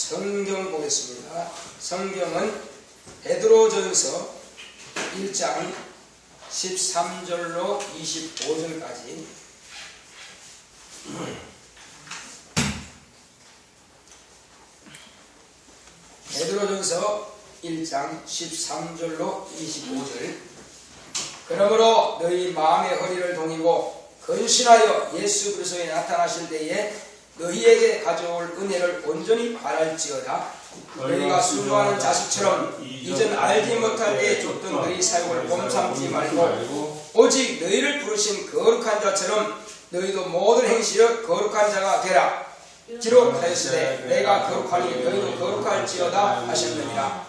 성경 보겠습니다. 성경은 베드로전서 1장 13절로 25절까지 베드로전서 1장 13절로 25절 그러므로 너희 마음의 허리를 동이고 근신하여 예수 그리스도에 나타나실 때에 너희에게 가져올 은혜를 온전히 바랄지어다. 너희가 순종하는 자식처럼 이전 알지 못할 때에 줬던 너희 사역을 꼼참지 말고 오직 너희를 부르신 거룩한 자처럼 너희도 모든 행실에 거룩한 자가 되라. 기록하였으되 내가 거룩하니 너희도 거룩할지어다 하셨느니라.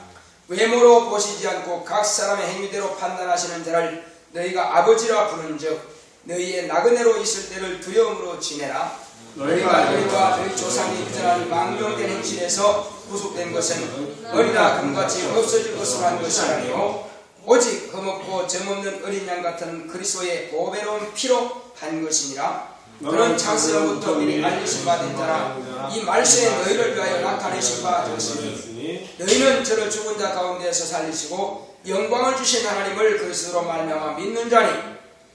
외모로 보시지 않고 각 사람의 행위대로 판단하시는 자를 너희가 아버지라 부른즉 너희의 나그네로 있을 때를 두려움으로 지내라. 너희가 너희와 너희 조상이 유전한 망령된 행실에서 구속된 것은 어리나 금같이 없어질 것으로 한 것이 아니요 오직 흠없고 점없는 어린 양 같은 그리스도의 보배로운 피로 한 것이니라. 그는 창세전부터 미리 알리신 바 된 자라 이 말씀에 너희를 위하여 나타내신 바 되었으니 너희는 저를 죽은 자 가운데서 살리시고 영광을 주신 하나님을 그리스도로 말미암아 믿는 자니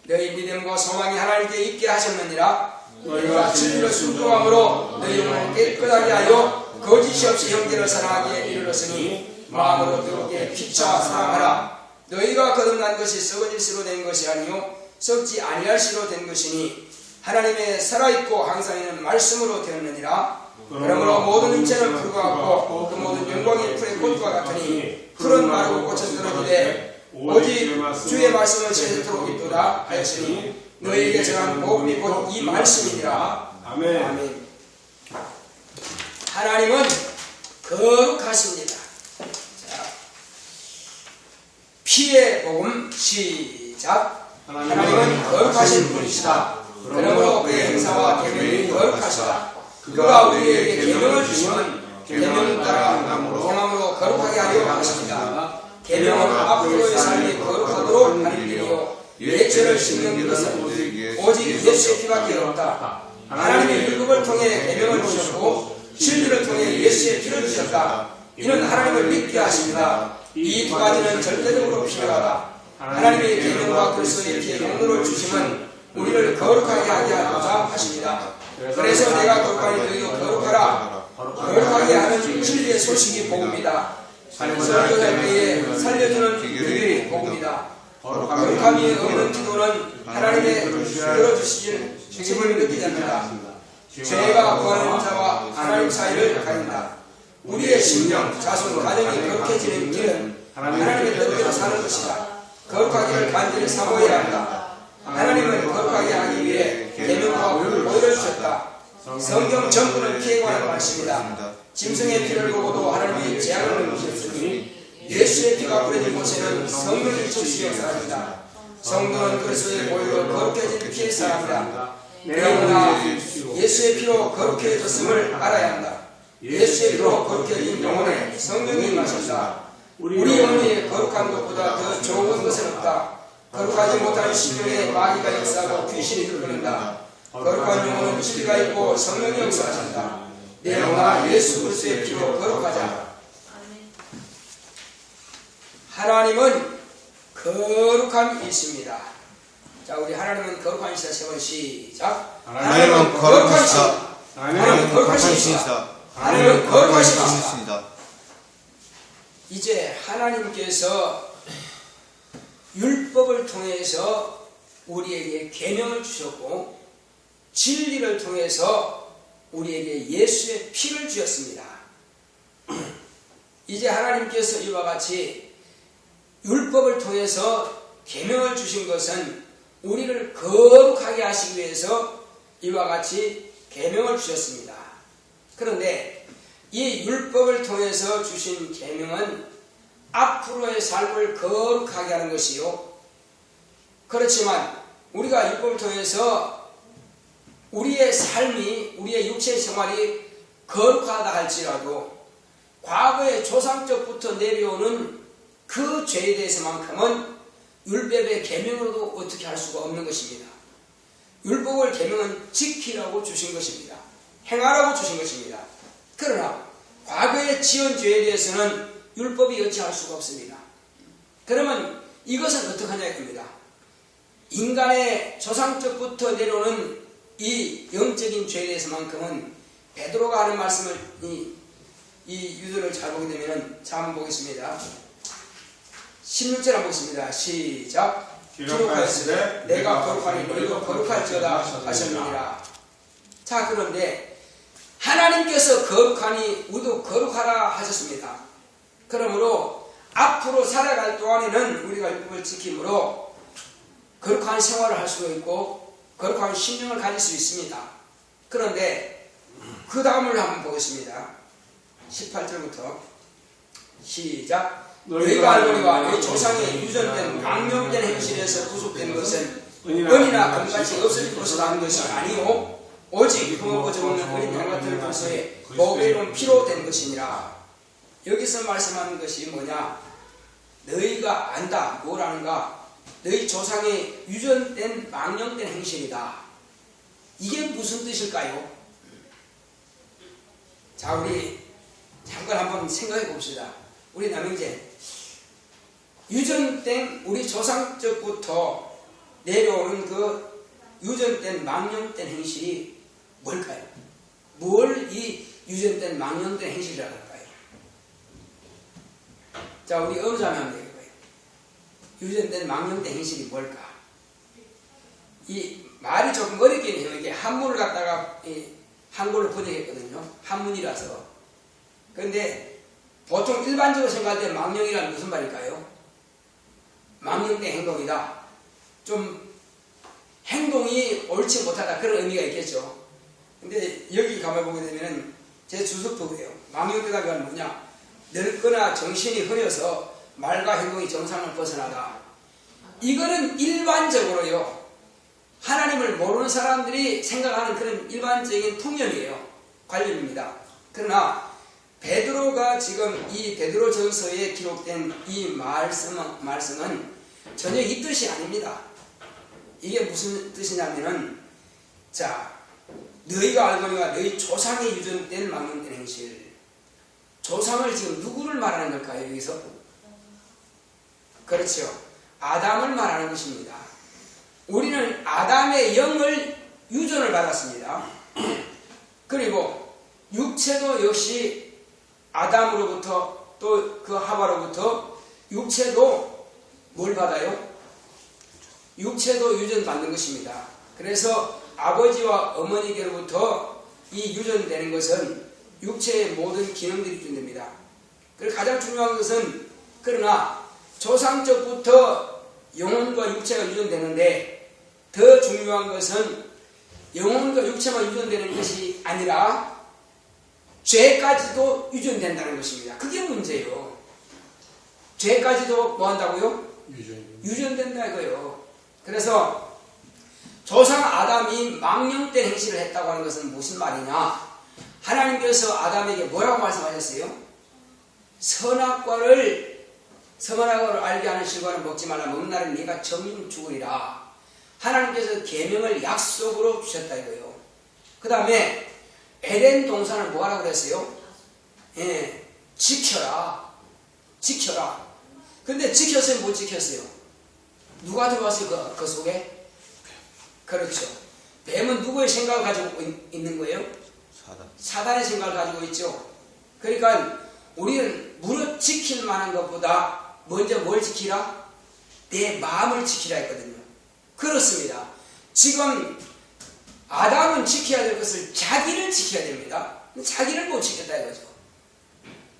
너희 믿음과 소망이 하나님께 있게 하셨느니라. 너희가 진리를 순종함으로 너희 영혼을 깨끗하게 하여 거짓이 없이 형제를 사랑하기에 이르렀으니 마음으로 더럽게 피차 사랑하라. 너희가 거듭난 것이 썩어질 수로 된 것이 아니요 썩지 아니할 수로 된 것이니 하나님의 살아있고 항상 있는 말씀으로 되었느니라. 그러므로 모든 인체는 풀과 같고 그 모든 영광이 풀의 꽃과 같으니 풀은 마르고 꽃은 떨어지되 오직 주의 말씀은 세세토록 있도다 하였으니 너희에게 전한 복음이 곧 이 말씀이니라. 아멘. 아멘. 하나님은 거룩하십니다. 자, 피의 복음 시작. 하나님은 거룩하신 분이시다. 그러므로 그의 행사와 계명이 거룩하시다. 그가 우리에게 계명을 주시면 계명을 따라 행함으로 거룩하게 하려 하십니다. 계명은 앞으로의 삶이 거룩하도록 하는 길이요 옛 죄를 씻는 것은 오직 예수의 피밖에 없다. 하나님의 율법을 통해 계명을 주셨고 진리를 통해 예수의 피를 주셨다. 이는 하나님을 믿게 하십니다. 이 두 가지는 절대적으로 필요하다. 하나님의 계명과 그리스도의 피의 용도를 주시면 우리를 거룩하게 하게 하고자 하십니다. 그래서 내가 거룩하니 너희도 거룩하라. 거룩하게 하는 진리의 소식이 복음이다. 설교할 때에 살려주는 비결이 복음이다. 거룩함이 없는 기도는 하나님의 들어주실 책임을 느끼지 않는다. 죄가 구하는 자와 하나님 사이를 가린다. 우리의 심령, 자손, 가정이 거룩해지는 길은 하나님의 뜻대로 사는 것이다. 거룩하기를 간절히 사모해야 한다. 하나님은 거룩하게 하기 위해 계명과 보혈을 주셨다. 성경 전부는 피해 관한 말씀이다. 짐승의 피를 보고도 하나님이 재앙을 주셨으니 예수의 피가 뿌려진 곳에는 성령이 즉시 역사합니다. 성도는 그리스도의 보혈로 거룩해진 피의 사람이다. 영혼아 예수의 피로 거룩해졌음을 알아야 한다. 예수의 피로 거룩해진 영혼에 성령이 임하신다. 우리 영혼이 거룩한 것보다 더 좋은 것은 없다. 거룩하지 못한 심령에 마귀가 역사하고 귀신이 들어온다. 거룩한 영혼은 진리가 있고 성령이 역사하신다. 내 영혼아 예수 그리스도의 피로 거룩하자. 하나님은 거룩함이 있습니다. 자, 우리 하나님은 거룩함이시다. 세 번 시작. 하나님은 거룩하시다. 하나님은 거룩하시다. 하나님은 거룩하시다. 이제 하나님께서 율법을 통해서 우리에게 계명을 주셨고 진리를 통해서 우리에게 예수의 피를 주셨습니다. 이제 하나님께서 이와 같이 율법을 통해서 계명을 주신 것은 우리를 거룩하게 하시기 위해서 이와 같이 계명을 주셨습니다. 그런데 이 율법을 통해서 주신 계명은 앞으로의 삶을 거룩하게 하는 것이요. 그렇지만 우리가 율법을 통해서 우리의 삶이, 우리의 육체의 생활이 거룩하다 할지라도 과거의 조상적부터 내려오는 그 죄에 대해서만큼은 율법의 계명으로도 어떻게 할 수가 없는 것입니다. 율법을 계명은 지키라고 주신 것입니다. 행하라고 주신 것입니다. 그러나 과거 과거의 지은 죄에 대해서는 율법이 어찌할 수가 없습니다. 그러면 이것은 어떻게 하냐 이겁니다. 인간의 조상적부터 내려오는 이 영적인 죄에 대해서만큼은 베드로가 하는 말씀을 이 유도를 잘 보게 되면 자 한번 보겠습니다. 16절 한번 보겠습니다. 시작. 기록하였으되 내가 거룩하니 너희도 거룩할지어다 하셨느니라. 자, 그런데 하나님께서 거룩하니 우리도 거룩하라 하셨습니다. 그러므로 앞으로 살아갈 동안에는 우리가 율법을 지킴으로 거룩한 생활을 할 수가 있고 거룩한 심령을 가질 수 있습니다. 그런데 그 다음을 한번 보겠습니다. 18절부터 시작. 너희가 알거니와 너희 조상의 유전된 망령된 행실에서 구속된 것은 은이나 금같이 없어질 것으로 한 것이 아니오 오직 흠없고 정없는 어린 양 같은 것에 보배로운 피로 된 것이니라. 여기서 말씀하는 것이 뭐냐? 너희가 안다. 뭘 아는가? 너희 조상의 유전된 망령된 행실이다. 이게 무슨 뜻일까요? 자, 우리 잠깐 한번 생각해 봅시다. 우리 남형제, 유전된 우리 조상적부터 내려오는 그 유전된 망령된 행실이 뭘까요? 뭘 이 유전된 망령된 행실이라고 할까요? 자, 우리 어느 자매 하면 되겠고요. 유전된 망령된 행실이 뭘까? 이 말이 조금 어렵긴 해요. 이게 한문을 갖다가 한글로 번역했거든요. 한문이라서. 그런데 보통 일반적으로 생각할 때 망령이란 무슨 말일까요? 망령된 행동이다. 좀 행동이 옳지 못하다. 그런 의미가 있겠죠. 근데 여기 가만 보게 되면 제 주석도 그래요. 망령되다가 뭐냐? 늙거나 정신이 흐려서 말과 행동이 정상을 벗어나다. 이거는 일반적으로요. 하나님을 모르는 사람들이 생각하는 그런 일반적인 통념이에요. 관념입니다. 그러나 베드로가 지금 이 베드로전서에 기록된 이 말씀은 전혀 이 뜻이 아닙니다. 이게 무슨 뜻이냐면은, 자, 너희가 알거니와 너희 조상의 유전된 망령된 행실. 조상을 지금 누구를 말하는 걸까요? 여기서? 그렇죠. 아담을 말하는 것입니다. 우리는 아담의 영을 유전을 받았습니다. 그리고 육체도 역시 아담으로부터 또 그 하와로부터 육체도 뭘 받아요? 육체도 유전받는 것입니다. 그래서 아버지와 어머니께로부터 이 유전되는 것은 육체의 모든 기능들이 유전됩니다. 그리고 가장 중요한 것은, 그러나 조상적부터 영혼과 육체가 유전되는데 더 중요한 것은 영혼과 육체만 유전되는 것이 아니라 죄까지도 유전된다는 것입니다. 그게 문제예요. 죄까지도 뭐 한다고요? 유전된다 이거예요. 그래서 조상 아담이 망령된 행실을 했다고 하는 것은 무슨 말이냐? 하나님께서 아담에게 뭐라고 말씀하셨어요? 선악과를 알게 하는 실과는 먹지 말라. 먹는 날은 네가 정령 죽으리라. 하나님께서 계명을 약속으로 주셨다 이거예요. 그 다음에 에덴 동산을 뭐하라고 그랬어요? 지켜라. 근데 지켰어요? 못 지켰어요? 누가 들어왔어요? 그 속에? 그렇죠. 뱀은 누구의 생각을 가지고 있는 거예요? 사단의 생각을 가지고 있죠. 그러니까 우리는 무릇 지킬 만한 것보다 먼저 뭘 지키라? 내 마음을 지키라 했거든요. 그렇습니다. 지금 아담은 지켜야 될 것을 자기를 지켜야 됩니다. 자기를 못 지켰다 이거죠.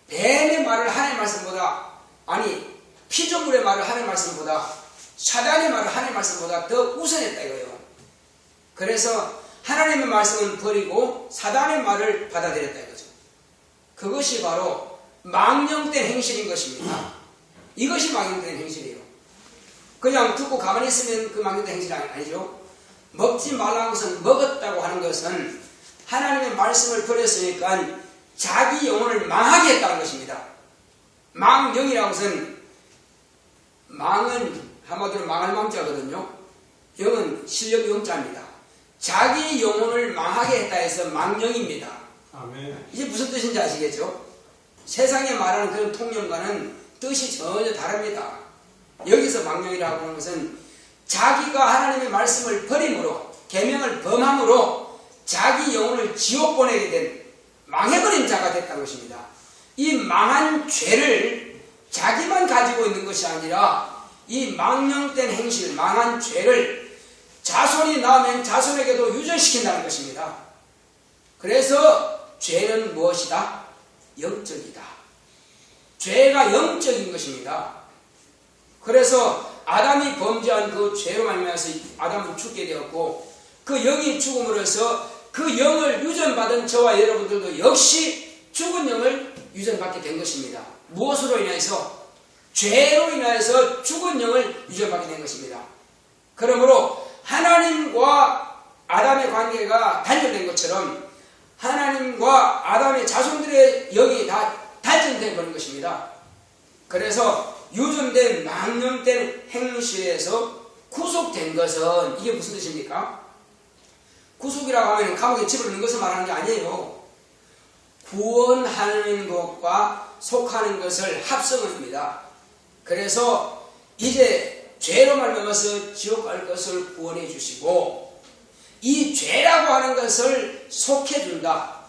뱀의 말을 하나님의 말씀보다, 아니 피조물의 말을 하나님의 말씀보다, 사단의 말을 하나님의 말씀보다 더 우선했다 이거예요. 그래서 하나님의 말씀은 버리고 사단의 말을 받아들였다 이거죠. 그것이 바로 망령된 행실인 것입니다. 이것이 망령된 행실이에요. 그냥 듣고 가만히 있으면 그 망령된 행실이 아니죠. 먹지 말라는 것은, 먹었다고 하는 것은 하나님의 말씀을 버렸으니까 자기 영혼을 망하게 했다는 것입니다. 망령이라는 것은, 망은 한마디로 망할 망자거든요. 영은 실력 영자입니다. 자기 영혼을 망하게 했다 해서 망령입니다. 아멘. 이게 무슨 뜻인지 아시겠죠? 세상에 말하는 그런 통념과는 뜻이 전혀 다릅니다. 여기서 망령이라고 하는 것은 자기가 하나님의 말씀을 버림으로 계명을 범함으로 자기 영혼을 지옥 보내게 된 망해버린 자가 됐다는 것입니다. 이 망한 죄를 자기만 가지고 있는 것이 아니라 이 망령된 행실, 망한 죄를 자손이 낳으면 자손에게도 유전시킨다는 것입니다. 그래서 죄는 무엇이다? 영적이다. 죄가 영적인 것입니다. 그래서 아담이 범죄한 그 죄로 말미암아서 아담은 죽게 되었고 그 영이 죽음으로써 그 영을 유전받은 저와 여러분들도 역시 죽은 영을 유전받게 된 것입니다. 무엇으로 인해서? 죄로 인해서 죽은 영을 유전받게 된 것입니다. 그러므로 하나님과 아담의 관계가 단절된 것처럼 하나님과 아담의 자손들의 영이 다 단절되어 버린 것입니다. 그래서 유전된 망령된 행실에서 구속된 것은 이게 무슨 뜻입니까? 구속이라고 하면 감옥에 집어넣는 것을 말하는 게 아니에요. 구원하는 것과 속하는 것을 합성합니다. 그래서 이제 죄로 말미암아서 지옥 갈 것을 구원해 주시고 이 죄라고 하는 것을 속해준다,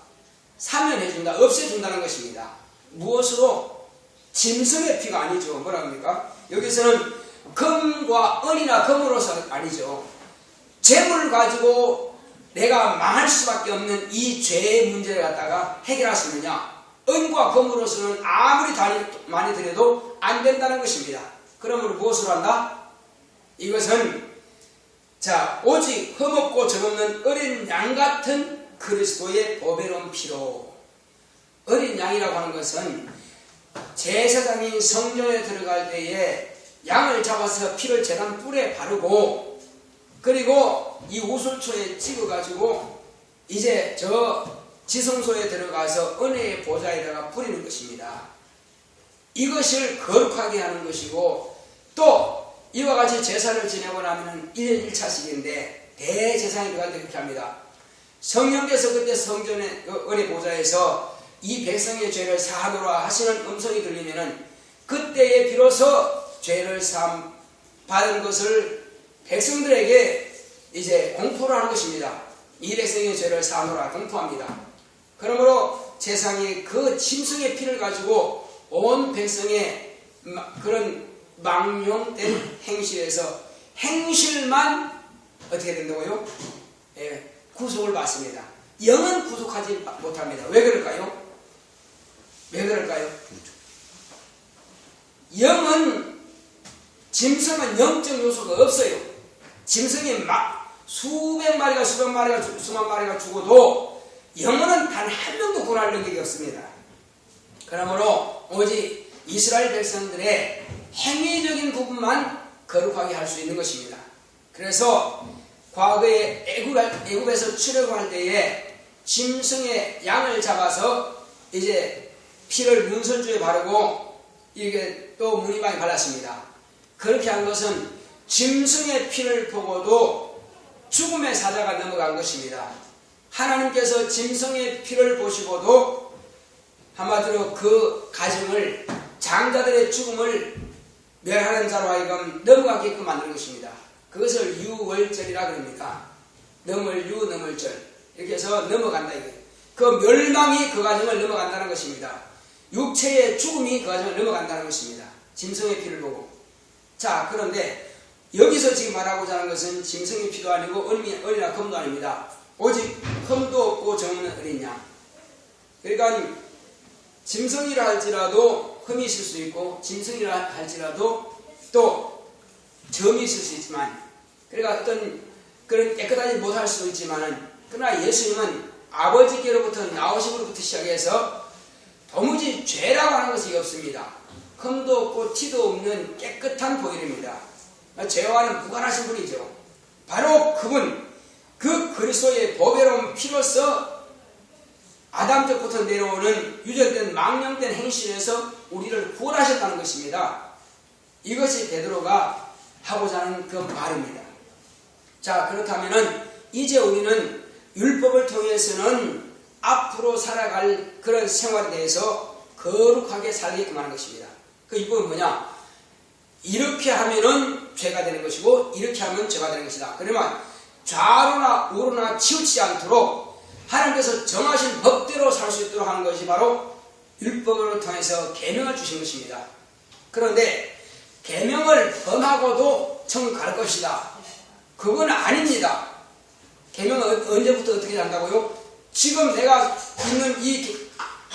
사면해준다, 없애준다는 것입니다. 무엇으로? 짐승의 피가 아니죠. 뭐라 합니까? 여기서는 금과 은이나 금으로서 아니죠. 재물을 가지고 내가 망할 수밖에 없는 이 죄의 문제를 갖다가 해결할 수 있느냐? 은과 금으로서는 아무리 많이 드려도 안 된다는 것입니다. 그러므로 무엇으로 한다? 이것은 오직 흠없고 점없는 어린 양 같은 그리스도의 보배로운 피로. 어린 양이라고 하는 것은 제사장이 성전에 들어갈 때에 양을 잡아서 피를 제단 뿔에 바르고 그리고 이 우슬초에 찍어가지고 이제 저 지성소에 들어가서 은혜의 보좌에다가 뿌리는 것입니다. 이것을 거룩하게 하는 것이고 또 이와 같이 제사를 지내고 나면 1년 1차식인데 대제사장이 들어갈 때 그렇게 합니다. 성령께서 그때 성전의 은혜 보좌에서 이 백성의 죄를 사하노라 하시는 음성이 들리면은 그때에 비로소 죄를 사함 받은 것을 백성들에게 이제 공포를 하는 것입니다. 이 백성의 죄를 사하노라 공포합니다. 그러므로 세상에 그 짐승의 피를 가지고 온 백성의 그런 망령된 행실에서 행실만 어떻게 된다고요? 구속을 받습니다. 영은 구속하지 못합니다. 왜 그럴까요? 왜 그럴까요? 영은 짐승은 영적 요소가 없어요. 짐승이 수백 마리가 수만 마리가 죽어도 영혼은 단 한 명도 구원할 능력이 없습니다. 그러므로 오직 이스라엘 백성들의 행위적인 부분만 거룩하게 할 수 있는 것입니다. 그래서 과거에 애굽에서 출애굽할 때에 짐승의 양을 잡아서 이제 피를 문설주에 바르고 이게 또 무늬방에 발랐습니다. 그렇게 한 것은 짐승의 피를 보고도 죽음의 사자가 넘어간 것입니다. 하나님께서 짐승의 피를 보시고도 한마디로 그 가정을 장자들의 죽음을 멸하는 자로 하여금 넘어가게끔 만든 것입니다. 그것을 유월절이라 그럽니다. 넘을절 이렇게 해서 넘어간다 이거예요. 그 멸망이 그 가정을 넘어간다는 것입니다. 육체의 죽음이 그 가정을 넘어간다는 것입니다. 짐승의 피를 보고. 자, 그런데 여기서 지금 말하고자 하는 것은 짐승의 피도 아니고 은이나 금도 아닙니다. 오직 흠도 없고 정없는 어린 양. 그러니까 짐승이라 할지라도 흠이 있을 수 있고 짐승이라 할지라도 또 점이 있을 수 있지만 그러니까 어떤 그런 깨끗하지 못할 수도 있지만은 그러나 예수님은 아버지께로부터 나오심으로부터 시작해서 도무지 죄라고 하는 것이 없습니다. 흠도 없고 티도 없는 깨끗한 보혈입니다. 죄와는 무관하신 분이죠. 바로 그분, 그 그리스도의 보배로운 피로서 아담 때부터 내려오는 유전된 망령된 행실에서 우리를 구원하셨다는 것입니다. 이것이 베드로가 하고자 하는 그 말입니다. 자, 그렇다면은 이제 우리는 율법을 통해서는 앞으로 살아갈 그런 생활에 대해서 거룩하게 살게끔 하는 것입니다. 그 율법은 뭐냐? 이렇게 하면은 죄가 되는 것이고 이렇게 하면 죄가 되는 것이다. 그러면 좌로나 우로나 치우치지 않도록 하나님께서 정하신 법대로 살 수 있도록 하는 것이 바로 율법을 통해서 계명을 주신 것입니다. 그런데 계명을 범하고도 천국 갈 것이다. 그건 아닙니다. 계명은 언제부터 어떻게 한다고요? 지금 내가 있는 이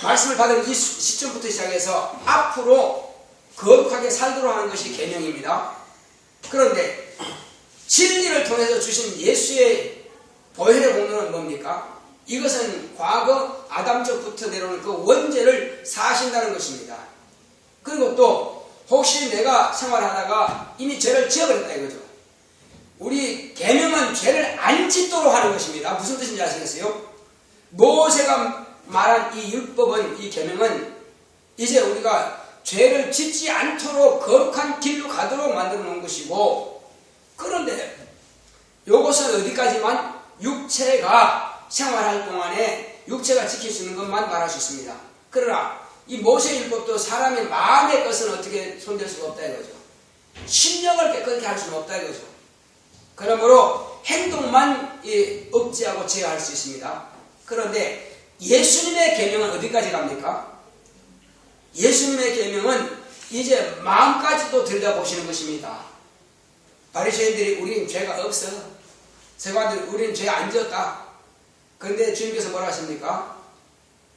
말씀을 받은 이 시점부터 시작해서 앞으로 거룩하게 살도록 하는 것이 계명입니다. 그런데 진리를 통해서 주신 예수의 보혈의 공로는 뭡니까? 이것은 과거 아담적부터 내려오는 그 원죄를 사하신다는 것입니다. 그리고 또 혹시 내가 생활하다가 이미 죄를 지어버렸다 이거죠. 우리 계명은 죄를 안 짓도록 하는 것입니다. 무슨 뜻인지 아시겠어요? 모세가 말한 이 율법은, 이 계명은 이제 우리가 죄를 짓지 않도록 거룩한 길로 가도록 만들어 놓은 것이고, 그런데 이것은 어디까지만 육체가 생활할 동안에 육체가 지킬 수 있는 것만 말할 수 있습니다. 그러나 이 모세 율법도 사람의 마음의 것은 어떻게 손댈 수가 없다 이거죠. 심령을 깨끗하게 할 수는 없다 이거죠. 그러므로 행동만 억제하고 제어할 수 있습니다. 그런데 예수님의 계명은 어디까지 갑니까? 예수님의 계명은 이제 마음까지도 들여다보시는 것입니다. 바리새인들이 우리는 죄가 없어. 세관들이 우리는 죄 안 지었다. 그런데 주님께서 뭐라 하십니까?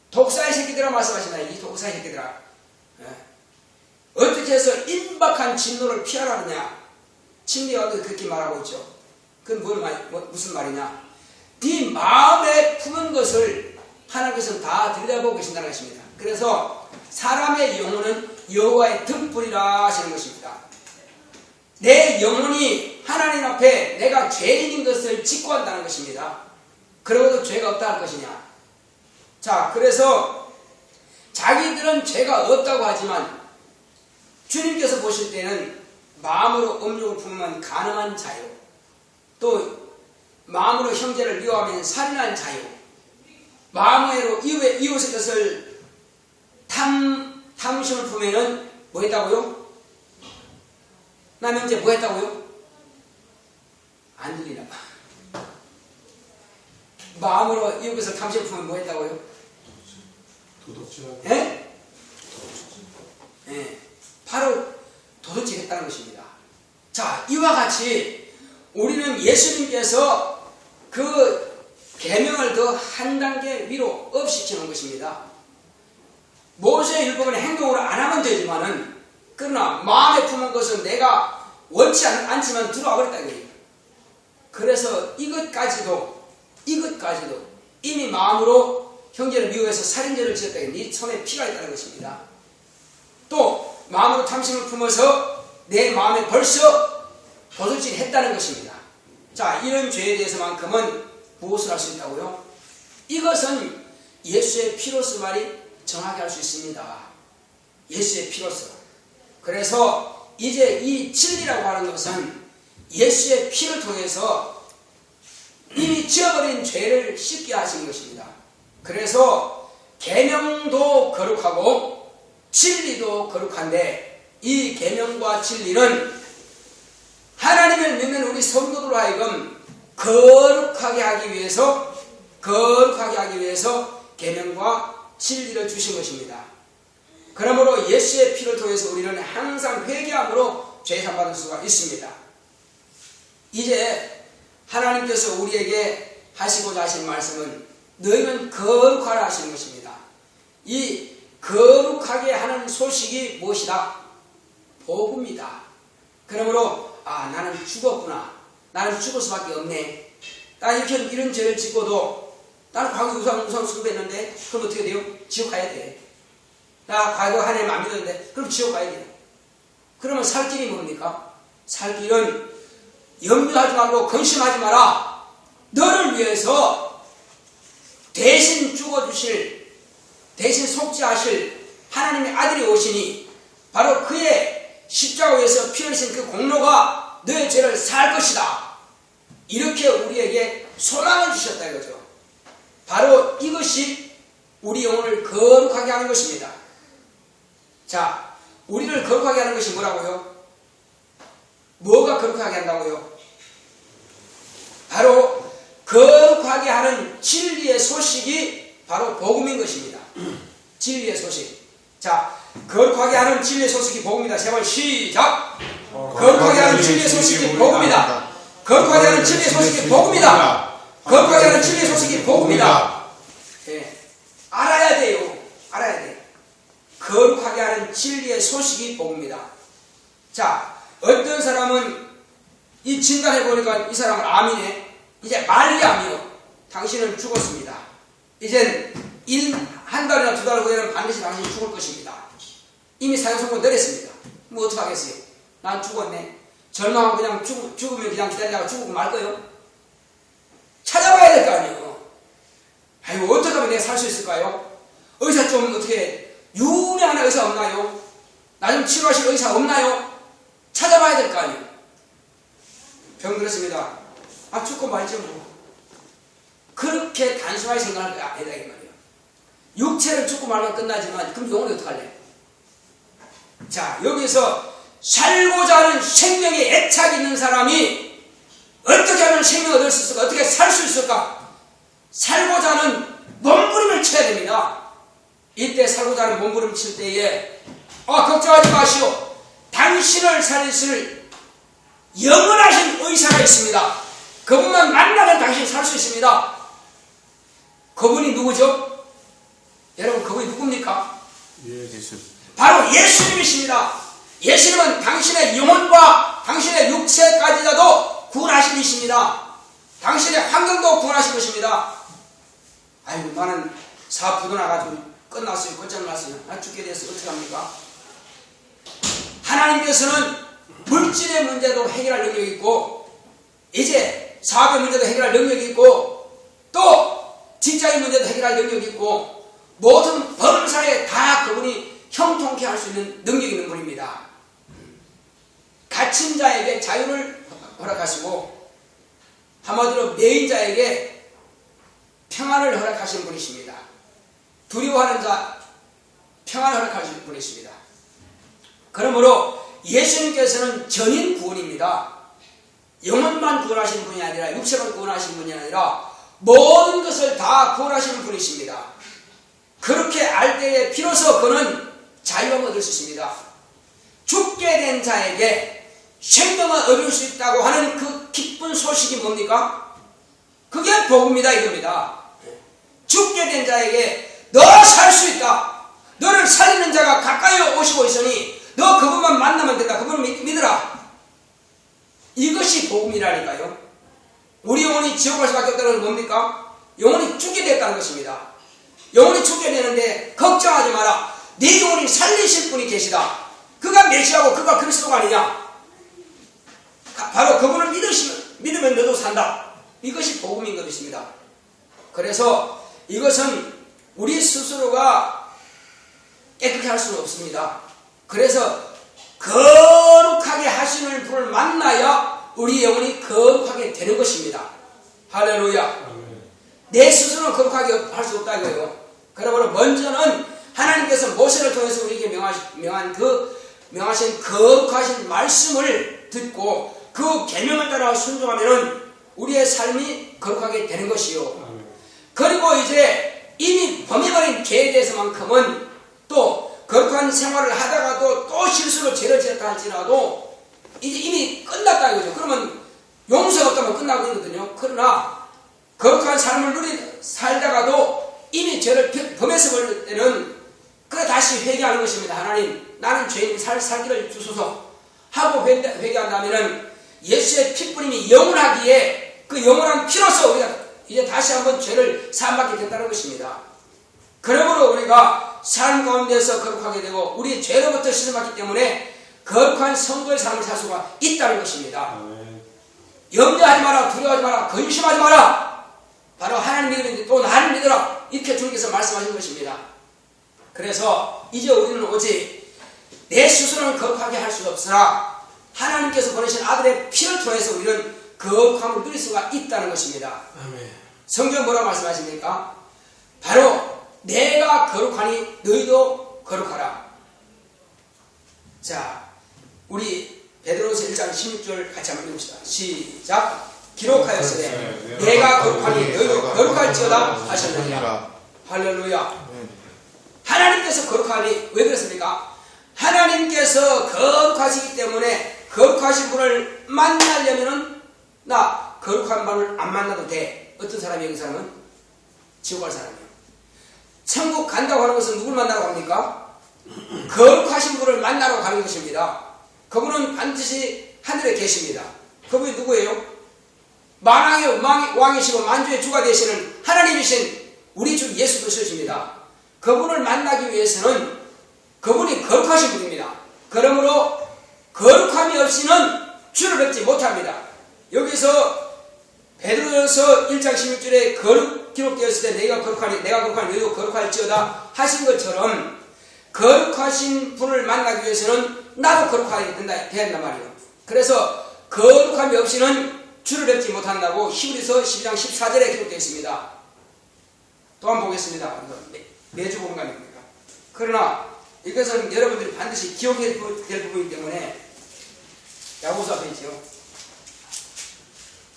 독사의 새끼들아 말씀하시나, 이 독사의 새끼들아. 어떻게 해서 임박한 진노를 피하라느냐? 침례가 그렇게 말하고 있죠. 그건 무슨 말이냐? 네 마음에 품은 것을 하나님께서는 다 들여다보고 계신다는 것입니다. 그래서 사람의 영혼은 여호와의 등불이라 하시는 것입니다. 내 영혼이 하나님 앞에 내가 죄인인 것을 직구한다는 것입니다. 그러고도 죄가 없다 할 것이냐? 자, 그래서 자기들은 죄가 없다고 하지만 주님께서 보실 때는 마음으로 음욕을 품으면 간음한 자유, 또 마음으로 형제를 미워하면 살인한 자유, 마음으로 이웃의 것을 탐심을 품으면 뭐 했다고요? 남형제 뭐 했다고요? 안 들리나 봐. 마음으로 이웃에서 탐심을 품으면 뭐 했다고요? 도둑질. 예? 예. 바로 도둑질 했다는 것입니다. 자, 이와 같이 우리는 예수님께서 그 계명을 더 한 단계 위로 업시키는 것입니다. 모세의 율법은 행동으로 안 하면 되지만은, 그러나 마음에 품은 것은 내가 원치 않지만 들어와 버렸다 이거예요. 그래서 이것까지도 이미 마음으로 형제를 미워해서 살인죄를 지었다. 네 손에 피가 있다는 것입니다. 또 마음으로 탐심을 품어서 내 마음에 벌써 도둑질을 했다는 것입니다. 자, 이런 죄에 대해서만큼은 무엇을 할 수 있다고요? 이것은 예수의 피로서만이 정하게 할 수 있습니다. 예수의 피로서. 그래서 이제 이 진리라고 하는 것은 예수의 피를 통해서 이미 지어버린 죄를 씻게 하신 것입니다. 그래서 계명도 거룩하고 진리도 거룩한데, 이 계명과 진리는 하나님을 믿는 우리 성도들로 하여금 거룩하게 하기 위해서 계명과 진리를 주신 것입니다. 그러므로 예수의 피를 통해서 우리는 항상 회개함으로 죄 사함받을 수가 있습니다. 이제 하나님께서 우리에게 하시고자 하신 말씀은 너희는 거룩하라 하시는 것입니다. 이 거룩하게 하는 소식이 무엇이다? 복음이다. 그러므로 나는 죽었구나. 나는 죽을 수밖에 없네. 나 이런 죄를 짓고도 나는 과거에 우상 숭배했는데 그럼 어떻게 돼요? 지옥 가야 돼. 나 과거 하나님 안 믿었는데 그럼 지옥 가야 돼. 그러면 살 길이 뭡니까? 살 길은 염려하지 말고 근심하지 마라. 너를 위해서 대신 죽어주실, 대신 속죄하실 하나님의 아들이 오시니 바로 그의 십자가에서 피 흘리신 그 공로가 너의 죄를 살 것이다. 이렇게 우리에게 소망을 주셨다 이거죠. 바로 이것이 우리 영혼을 거룩하게 하는 것입니다. 자, 우리를 거룩하게 하는 것이 뭐라고요? 뭐가 거룩하게 한다고요? 바로 거룩하게 하는 진리의 소식이 바로 복음인 것입니다. 진리의 소식. 자, 거룩하게 하는 진리의 소식이 복음이다. 세 번 시작. 거룩하게 하는 진리의 소식이 복음이다. 거룩하게 하는 진리의 소식이 복음이다. 거룩하게 하는 진리의 소식이 복음이다. 예, 알아야 돼요. 알아야 돼. 거룩하게 하는 진리의 소식이 복음이다. 자, 어떤 사람은 이 진단해 보니까 이 사람은 암이네. 이제 말이 암이요. 당신은 죽었습니다. 이젠 한 달이나 두 달 후에는 반드시 당신이 죽을 것입니다. 이미 사형선고 내렸습니다. 뭐 어떡하겠어요? 난 죽었네. 절망하고 그냥 죽으면 그냥 기다리다가 죽고 말 거요? 찾아봐야 될 거 아니에요. 아이고, 어떻게 하면 내가 살 수 있을까요? 의사 좀 어떻게, 유명한 의사 없나요? 나 좀 치료하실 의사 없나요? 찾아봐야 될 거 아니에요. 병 들었습니다. 아, 죽고 말죠 뭐. 그렇게 단순하게 생각할 거 아니다 이 말이에요. 육체를 죽고 말면 끝나지만 그럼 영혼이 어떡할래? 자, 여기서 살고자 하는 생명에 애착이 있는 사람이 어떻게 하면 생명을 얻을 수 있을까? 어떻게 살 수 있을까? 살고자 하는 몸부림을 쳐야 됩니다. 이때 살고자 하는 몸부림 칠 때에 걱정하지 마시오. 당신을 살리실 영원하신 의사가 있습니다. 그분만 만나면 당신이 살 수 있습니다. 그분이 누구죠? 여러분, 그분이 누굽니까? 예수. 바로 예수님이십니다. 예수님은 당신의 영혼과 당신의 육체까지라도 구원하신 이십니다. 당신의 환경도 구원하신 것입니다. 아이고, 나는 사부도 나가지고 끝났어요. 끝장났어요. 나 죽게 됐어요. 어떻게 합니까? 하나님께서는 물질의 문제도 해결할 능력이 있고, 이제 사업의 문제도 해결할 능력이 있고, 또 직장의 문제도 해결할 능력이 있고, 모든 범사에 다 그분이 형통케 할 수 있는 능력이 있는 분입니다. 갇힌 자에게 자유를 허락하시고, 한마디로 매인 자에게 평안을 허락하시는 분이십니다. 두려워하는 자 평안을 허락하시는 분이십니다. 그러므로 예수님께서는 전인 구원입니다. 영혼만 구원하시는 분이 아니라, 육체만 구원하시는 분이 아니라 모든 것을 다 구원하시는 분이십니다. 그렇게 알 때에 비로소 그는 자유함을 얻을 수 있습니다. 죽게 된 자에게 생명을 얻을 수 있다고 하는 그 기쁜 소식이 뭡니까? 그게 복음이다 이겁니다. 죽게 된 자에게 너 살 수 있다. 너를 살리는 자가 가까이 오시고 있으니 너 그분만 만나면 된다. 그분을 믿으라. 이것이 복음이라니까요. 우리 영혼이 지옥 갈 수밖에 없다는 건 뭡니까? 영혼이 죽게 됐다는 것입니다. 영혼이 죽게 되는데 걱정하지 마라. 네 영혼이 살리실 분이 계시다. 그가 메시아고 그가 그리스도가 아니냐? 바로 그분을 믿으면 너도 산다. 이것이 복음인 것입니다. 그래서 이것은 우리 스스로가 깨끗하게 할 수는 없습니다. 그래서 거룩하게 하시는 분을 만나야 우리 영혼이 거룩하게 되는 것입니다. 할렐루야. 내 스스로는 거룩하게 할 수 없다 이거예요. 그러므로 먼저는 하나님께서 모세를 통해서 우리에게 명하신 거룩하신 말씀을 듣고 그 계명을 따라 순종하면 우리의 삶이 거룩하게 되는 것이요. 그리고 이제 이미 범해버린 죄에 대해서만큼은 또 거룩한 생활을 하다가도 또 실수로 죄를 지었다 할지라도 이제 이미 끝났다 이거죠. 그러면 용서가 없다면 끝나고 있거든요. 그러나 거룩한 삶을 살다가도 이미 죄를 범해서 버릴 때는 그래 다시 회개하는 것입니다. 하나님, 나는 죄인 살 길을 주소서 하고 회개한다면은 예수의 피뿌림이 영원하기에 그 영원한 피로서 우리가 이제 다시 한번 죄를 사함받게 된다는 것입니다. 그러므로 우리가 삶 가운데서 거룩하게 되고 우리 죄로부터 씻음받기 때문에 거룩한 성도의 삶을 살 수가 있다는 것입니다. 염려하지 마라, 두려워하지 마라, 근심하지 마라. 바로 하나님 믿으면 또 나를 믿으라. 이렇게 주님께서 말씀하신 것입니다. 그래서 이제 우리는 오직 내 스스로는 거룩하게 할 수 없으나 하나님께서 보내신 아들의 피를 통해서 우리는 거룩함을 누릴 수가 있다는 것입니다. 성경 뭐라고 말씀하십니까? 바로 내가 거룩하니 너희도 거룩하라. 자, 우리 베드로서 1장 16절 같이 한번 읽읍시다. 시작. 기록하였으되 내가 거룩하니 너희도 거룩할지어다 하셨느니라. 할렐루야. 하나님께서 거룩하니 왜 그렇습니까? 하나님께서 거룩하시기 때문에 거룩하신 분을 만나려면은 나 거룩한 분을 안 만나도 돼. 어떤 사람이에요? 그 사람은? 지옥 갈 사람이에요. 천국 간다고 하는 것은 누굴 만나러 갑니까? 거룩하신 분을 만나러 가는 것입니다. 그분은 반드시 하늘에 계십니다. 그분이 누구예요? 만왕의 왕이시고 만주의 주가 되시는 하나님이신 우리 주 예수 그리스도십니다. 그분을 만나기 위해서는 그분이 거룩하신 분입니다. 그러므로 거룩함이 없이는 주를 뵙지 못합니다. 여기서 베드로서 1장 16절에 거룩 기록되었을 때 내가 거룩하니 너희도 거룩할지어다 하신 것처럼 거룩하신 분을 만나기 위해서는 나도 거룩하게 된단 말이에요. 그래서 거룩함이 없이는 주를 뵙지 못한다고 히브리서 12장 14절에 기록되어 있습니다. 또 한번 보겠습니다. 매주 보는 거 아닙니까? 그러나 이것은 여러분들이 반드시 기억해야 될 부분이기 때문에 야고보서 앞에 있죠.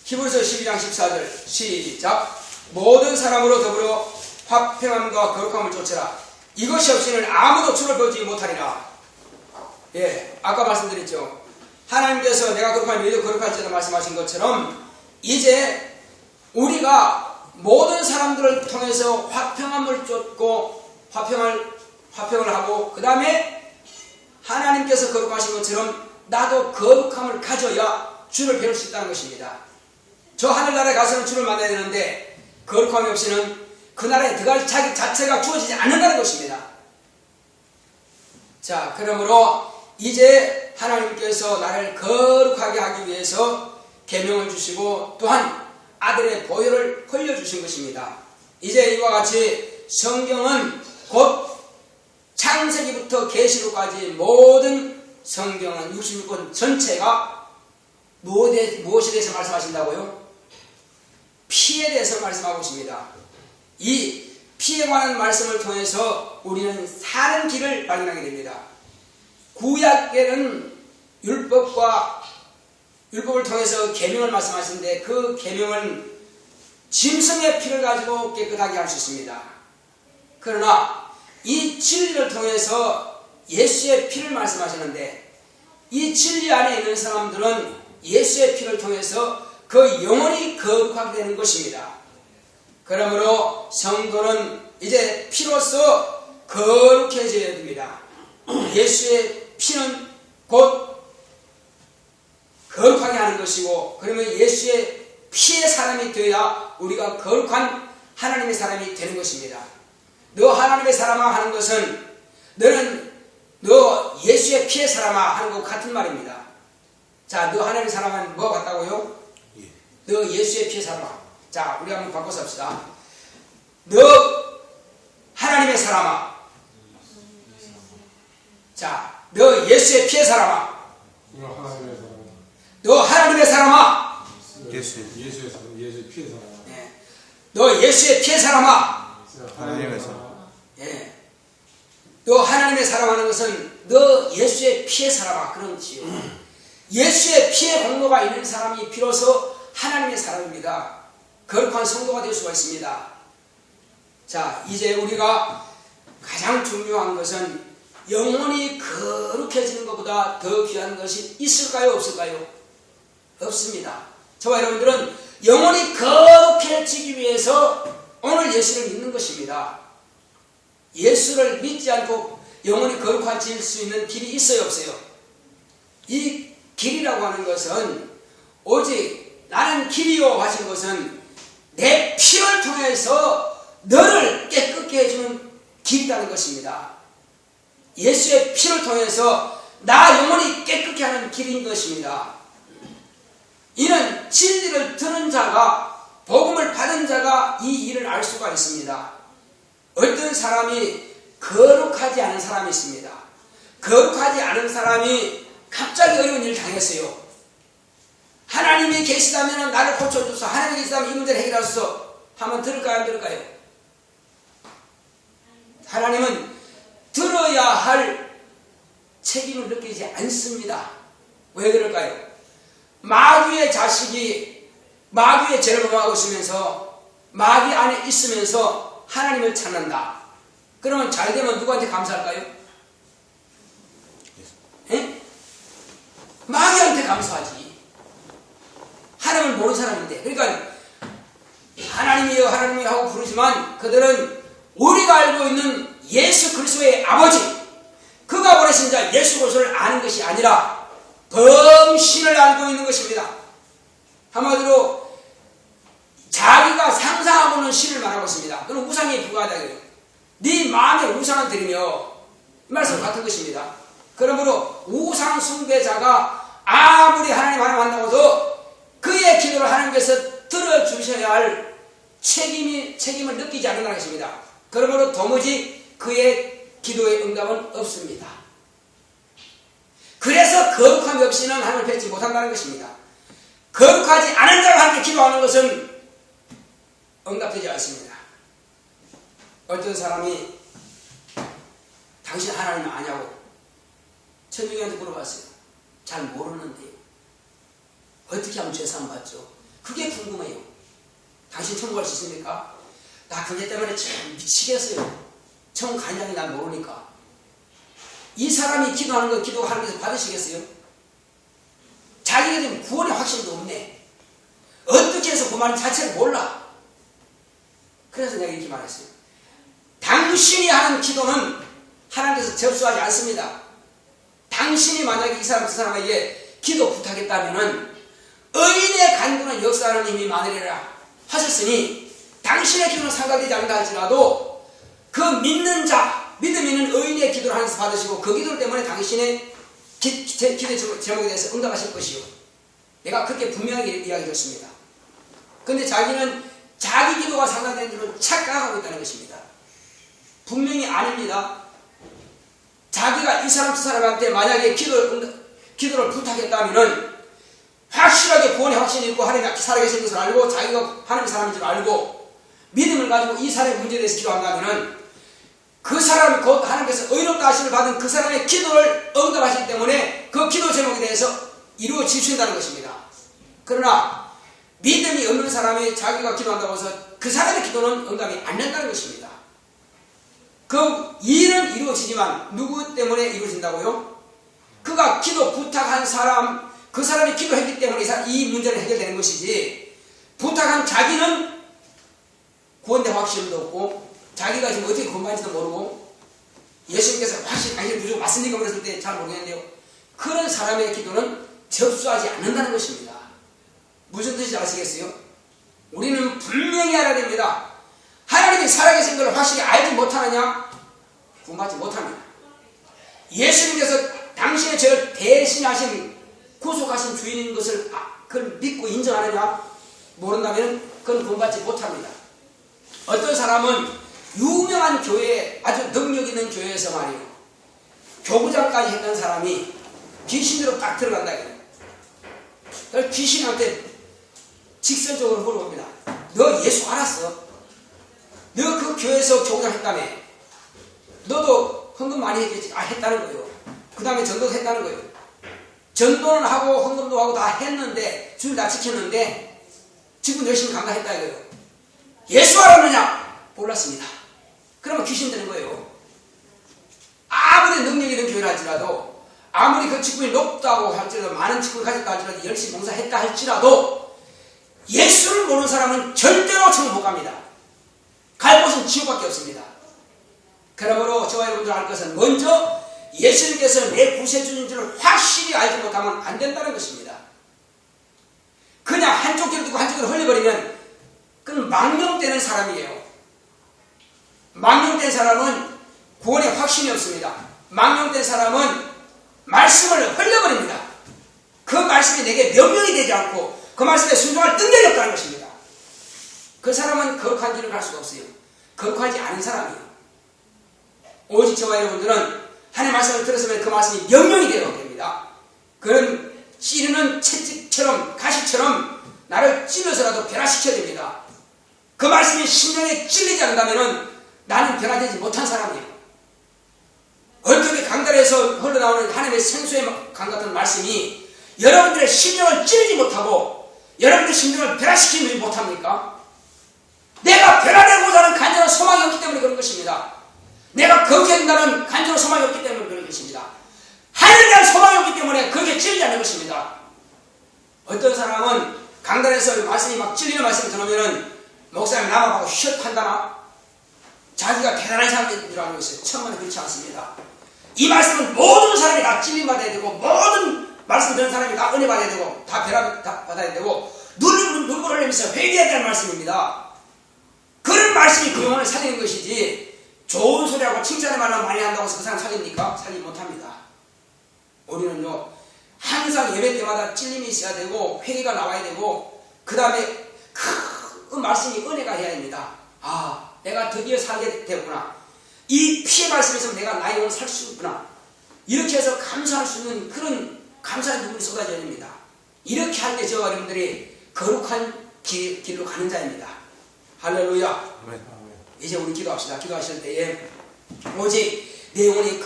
히브리서 12장 14절 시작. 모든 사람으로 더불어 화평함과 거룩함을 쫓으라. 이것이 없이는 아무도 주를 보지 못하리라. 예, 아까 말씀드렸죠. 하나님께서 내가 거룩하니 너희도 거룩할지어다 말씀하신 것처럼 이제 우리가 모든 사람들을 통해서 화평함을 쫓고 화평을 하고 그 다음에 하나님께서 거룩하신 것처럼 나도 거룩함을 가져야 주를 배울 수 있다는 것입니다. 저 하늘나라에 가서는 주를 만나야 되는데 거룩함이 없이는 그 나라에 들어갈 자기 자체가 주어지지 않는다는 것입니다. 자, 그러므로 이제 하나님께서 나를 거룩하게 하기 위해서 계명을 주시고 또한 아들의 보혈을 흘려주신 것입니다. 이제 이와 같이 성경은 곧 창세기부터 계시록까지 모든 성경은 66권 전체가 무엇에 대해서 말씀하신다고요? 피에 대해서 말씀하고 있습니다. 이 피에 관한 말씀을 통해서 우리는 사는 길을 발견하게 됩니다. 구약에는 율법을 통해서 계명을 말씀하시는데 그 계명은 짐승의 피를 가지고 깨끗하게 할 수 있습니다. 그러나 이 진리를 통해서 예수의 피를 말씀하시는데 이 진리 안에 있는 사람들은 예수의 피를 통해서 그 영혼이 거룩하게 되는 것입니다. 그러므로 성도는 이제 피로써 거룩해져야 됩니다. 예수의 피는 곧 거룩하게 하는 것이고 그러면 예수의 피의 사람이 되어야 우리가 거룩한 하나님의 사람이 되는 것입니다. 너 하나님의 사람아 하는 것은 너 예수의 피의 사람아 하는 것 같은 말입니다. 자, 너 하나님의 사람은 뭐 같다고요? 너 예수의 피의 사람아. 자, 우리 한번 바꿔서 합시다. 너 하나님의 사람아. 자, 너 예수의 피의 사람아. 너 하나님의 사람아. 예수의 피의 사람. 네. 너 예수의 피의 사람아. 하나님의 사람. 예. 너 하나님의 사람하는 것은 너 예수의 피의 사람아 그런 뜻이요. 예수의 피의 공로가 있는 사람이 비로소 하나님의 사람입니다. 거룩한 성도가 될 수가 있습니다. 자, 이제 우리가 가장 중요한 것은 영혼이 거룩해지는 것보다 더 귀한 것이 있을까요? 없을까요? 없습니다. 저와 여러분들은 영혼이 거룩해지기 위해서 오늘 예수를 믿는 것입니다. 예수를 믿지 않고 영혼이 거룩해질 수 있는 길이 있어요? 없어요? 이 길이라고 하는 것은 오직 나는 길이요 하신 것은 내 피를 통해서 너를 깨끗게 해주는 길이라는 것입니다. 예수의 피를 통해서 나 영혼이 깨끗게 하는 길인 것입니다. 이는 진리를 들은 자가 복음을 받은 자가 이 일을 알 수가 있습니다. 어떤 사람이 거룩하지 않은 사람이 있습니다. 거룩하지 않은 사람이 갑자기 어려운 일을 당했어요. 하나님이 계시다면 나를 고쳐주소. 하나님이 계시다면 이 문제를 해결하소서 하면 들을까요? 안 들을까요? 하나님은 들어야 할 책임을 느끼지 않습니다. 왜 그럴까요? 마귀의 자식이 마귀의 죄를 범하고 있으면서 마귀 안에 있으면서 하나님을 찾는다. 그러면 잘 되면 누구한테 감사할까요? 에? 마귀한테 감사하지. 하나님을 모르는 사람인데. 그러니까 하나님이여 하나님이여 하고 부르지만 그들은 우리가 알고 있는 예수 그리스도의 아버지, 그가 보내신 자 예수 그리스도를 아는 것이 아니라 범신을 알고 있는 것입니다. 한마디로 자기가 상상하고는 신을 말하고 있습니다. 그럼 우상에 불과하다. 네 마음에 우상을 드리며 이 말씀 같은 것입니다. 그러므로 우상 숭배자가 아무리 하나님 한다고 해도 그의 기도를 하나님께서 들어주셔야 할 책임을 느끼지 않는다는 것입니다. 그러므로 도무지 그의 기도의 응답은 없습니다. 그래서 거룩함이 없이는 하나님을 뵙지 못한다는 것입니다. 거룩하지 않은 자와 함께 기도하는 것은 응답되지 않습니다. 어떤 사람이 당신 하나님 아냐고 천주교한테 물어봤어요. 잘 모르는데요. 어떻게 하면 죄사함 받죠? 그게 궁금해요. 당신 천국 갈 수 있습니까? 나 그게 때문에 참 미치겠어요. 천국 가냐니 난 모르니까. 이 사람이 기도하는 거 기도 하나님께서 받으시겠어요? 자기가 지금 구원의 확신도 없네. 어떻게 해서 그 말 자체를 몰라. 그래서 내가 이렇게 말했어요. 당신이 하는 기도는 하나님께서 접수하지 않습니다. 당신이 만약에 이 사람 그 사람에게 기도 부탁했다면은 의인의 간구는 역사하는 힘이 많으리라 하셨으니 당신의 기도는 상달되지 않는다 할지라도 그 믿는 자, 믿음 있는 의인의 기도를 하나님께서 받으시고 그 기도 때문에 당신의 기도 제목에 대해서 응답하실 것이요. 내가 그렇게 분명하게 이야기했습니다. 그런데 자기는 자기 기도가 상달되는 줄은 착각하고 있다는 것입니다. 분명히 아닙니다. 자기가 이 사람 저 사람한테 만약에 기도를 부탁했다면은 확실하게 구원의 확신이 있고 하나님이 살아계신 것을 알고 자기가 하나님의 사람인 줄 알고 믿음을 가지고 이 사람의 문제에 대해서 기도한다면은 그 사람이 곧 하나님께서 의롭다 하심을 받은 그 사람의 기도를 응답하시기 때문에 그 기도 제목에 대해서 이루어지신다는 것입니다. 그러나 믿음이 없는 사람이 자기가 기도한다고 해서 그 사람의 기도는 응답이 안 된다는 것입니다. 그 일은 이루어지지만 누구 때문에 이루어진다고요? 그가 기도 부탁한 사람, 그 사람이 기도했기 때문에 이 문제는 해결되는 것이지, 부탁한 자기는 구원된 확신도 없고 자기가 지금 어떻게 구원받는지도 모르고 예수님께서 확실히 당신이 무조건 맞습니까? 그랬을 때 잘 모르겠는데요. 그런 사람의 기도는 접수하지 않는다는 것입니다. 무슨 뜻인지 아시겠어요? 우리는 분명히 알아야 됩니다. 하나님이 살아계신 것을 확실히 알지 못하느냐? 구원받지 못합니다. 예수님께서 당신의 죄를 대신하신 구속하신 주인인 것을 그걸 믿고 인정하느냐? 모른다면 그건 구원받지 못합니다. 어떤 사람은 유명한 교회, 아주 능력 있는 교회에서 말이에요, 교부장까지 했던 사람이 귀신으로 딱 들어간다 이거예요. 그래서 귀신한테 직설적으로 물어봅니다. 너 예수 알았어? 너 그 교회에서 교부장 했다며? 너도 헌금 많이 했겠지? 했다는 거예요. 그 다음에 전도도 했다는 거예요. 전도는 하고 헌금도 하고 다 했는데, 주일 다 지켰는데 지금 열심히 감당했다 이거예요. 예수 알았느냐? 몰랐습니다. 그러면 귀신 되는 거예요. 아무리 능력 있는 교회를 할지라도, 아무리 그 직분이 높다고 할지라도, 많은 직분을 가졌다 할지라도, 열심히 봉사했다 할지라도 예수를 모르는 사람은 절대로 천국 못 갑니다. 갈 곳은 지옥밖에 없습니다. 그러므로 저와 여러분들 알 것은, 먼저 예수님께서 내 구세주인 줄을 확실히 알지 못하면 안 된다는 것입니다. 그냥 한쪽 귀를 듣고 한쪽 귀를 흘려버리면 그건 망령되는 사람이에요. 망령된 사람은 구원의 확신이 없습니다. 망령된 사람은 말씀을 흘려버립니다. 그 말씀이 내게 명령이 되지 않고 그 말씀에 순종할 능력이 없다는 것입니다. 그 사람은 거룩한 길을 갈 수가 없어요. 거룩하지 않은 사람이에요. 오직 저와 여러분들은 하나님의 말씀을 들었으면 그 말씀이 명령이 되어야 됩니다. 그런 찌르는 채찍처럼, 가시처럼 나를 찔러서라도 변화시켜야 됩니다. 그 말씀이 심령에 찔리지 않는다면 나는 변화되지 못한 사람이에요. 어떻게 강단에 입에서 흘러나오는 하나님의 생수의 강 같은 말씀이 여러분들의 심령을 찌르지 못하고 여러분들의 심령을 변화시키지 못합니까? 내가 변화되고자 하는 간절한 소망이 없기 때문에 그런 것입니다. 내가 거기에 된다는 간절한 소망이 없기 때문에 그런 것입니다. 하늘에 대한 소망이 없기 때문에 그렇게 찌르지 않는 것입니다. 어떤 사람은 강단에서 말씀이 막 찔리는 말씀을 들으면은 목사님 나만 보고 휘엇 판다나? 자기가 대단한 사람인 줄 알고 있어요. 천만에 그렇지 않습니다. 이 말씀은 모든 사람이 다 찔림받아야 되고 모든 말씀 듣는 사람이 다 은혜 받아야 되고 다 변화 받아야 되고 눈물을 흘리면서 회개해야 되는 말씀입니다. 그런 말씀이 그 영혼을 살리는 것이지 좋은 소리하고 칭찬의 말만 많이 한다고 해서 그 사람 살립니까? 살리지 못합니다. 우리는요 항상 예배 때마다 찔림이 있어야 되고 회개가 나와야 되고 그 다음에 그 말씀이 은혜가 해야 됩니다. 아 내가 드디어 살게 되구나. 이 피의 말씀에 있으면 내가 나의 영혼을 살 수 있구나. 이렇게 해서 감사할 수 있는 그런 감사의 눈물이 쏟아져야 됩니다. 이렇게 할 때 저와 여러분들이 거룩한 길로 가는 자입니다. 할렐루야. 이제 우리 기도합시다. 기도하실 때에 오직 내 영혼이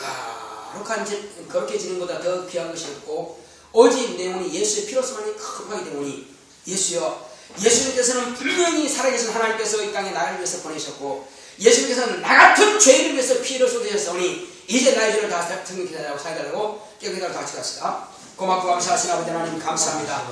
거룩해지는 것보다 더 귀한 것이 없고 오직 내 영혼이 예수의 피로서만이 거룩하게 되오니 예수여 예수님께서는 분명히 살아계신 하나님께서 이 땅에 나를 위해서 보내셨고 예수님께서는 나 같은 죄인을 위해서 피를 쏟으셨으니 이제 나의 죄를 다 정직히 하라고 사해달라고 깨끗하게 같이 갑시다. 고맙고 감사하신 아버지 하나님 감사합니다.